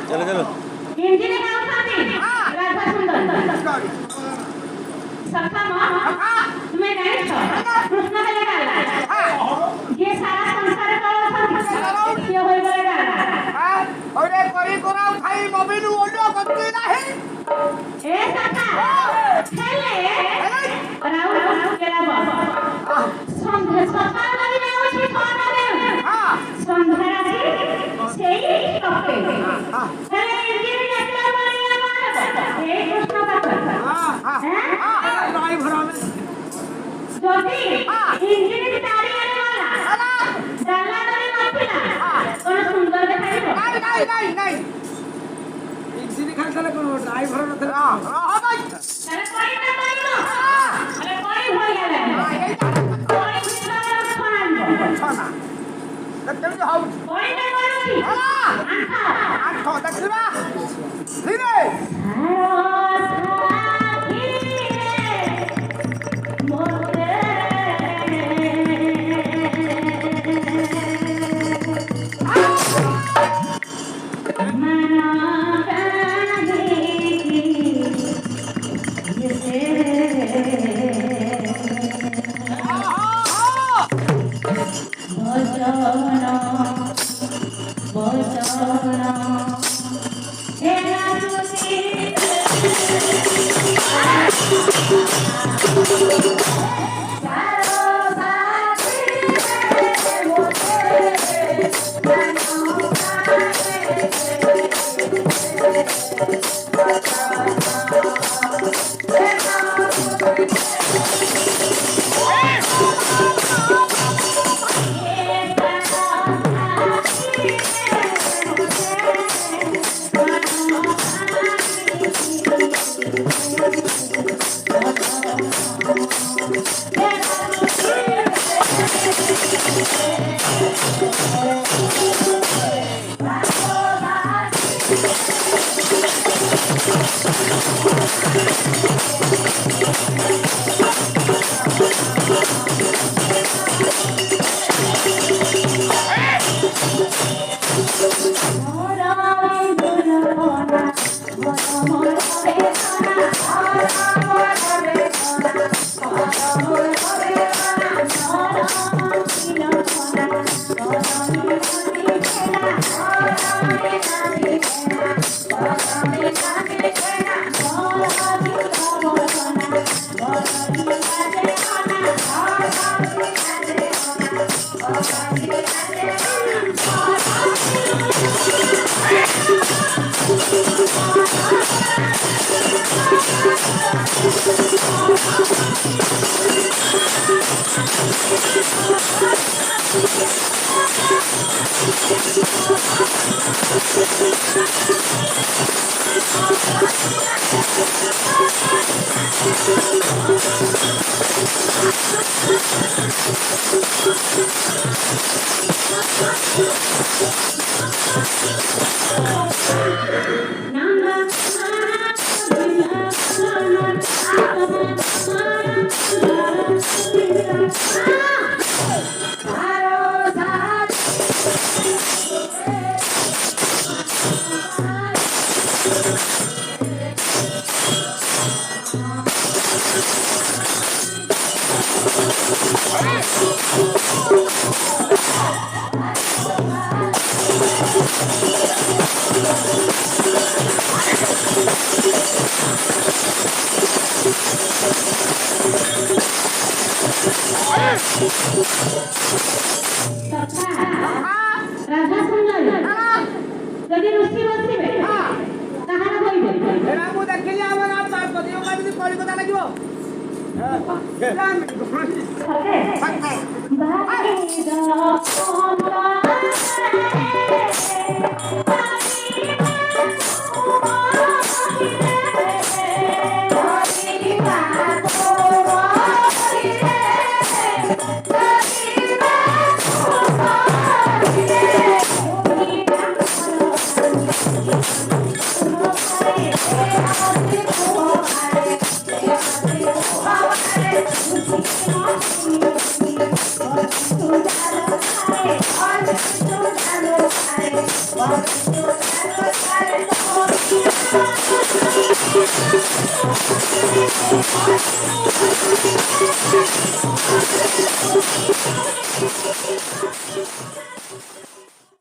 चलो चलो इंजिने नाव सांगते राधा सुंदर सखा मां तुम्हें नहीं छो कृष्ण के लगा ये सारा संसार का ये होई गला हां ओरे करी कोरा उठाई मोबिल ओलो गति नाही ए सखा खेले राउ केला बा संध्या सखा लगी नाव छी छोना दे हां संध्या राती सेई टपे हां खेले इंजिन नेटला मारिया मारब ए कृष्ण का हां हां राई भरा में যদি ইঞ্জিনের তাড়ি আনেওয়ালা ডালা ধরে নথিলা কোন সুন্দর দেখাইব নাই নাই নাই ইঞ্জিন খালতলে কোন ড্রাইভার নথিলা হ্যাঁ ভাই আরে কই না পাইব আরে কই হই গেলে কই ভিতরে ছনাইব ছনা দেখতে হাউ কই না করছি আঠা দেখবা ধীরে ରାଧା ସୁନ୍ଦରୀ ଯଦି ଋଷି ବସିବେ କାହାର କହିବେ ମୁଁ ଦେଖିଲି ଆମର କଳିକତା ଲାଗିବ Thank you.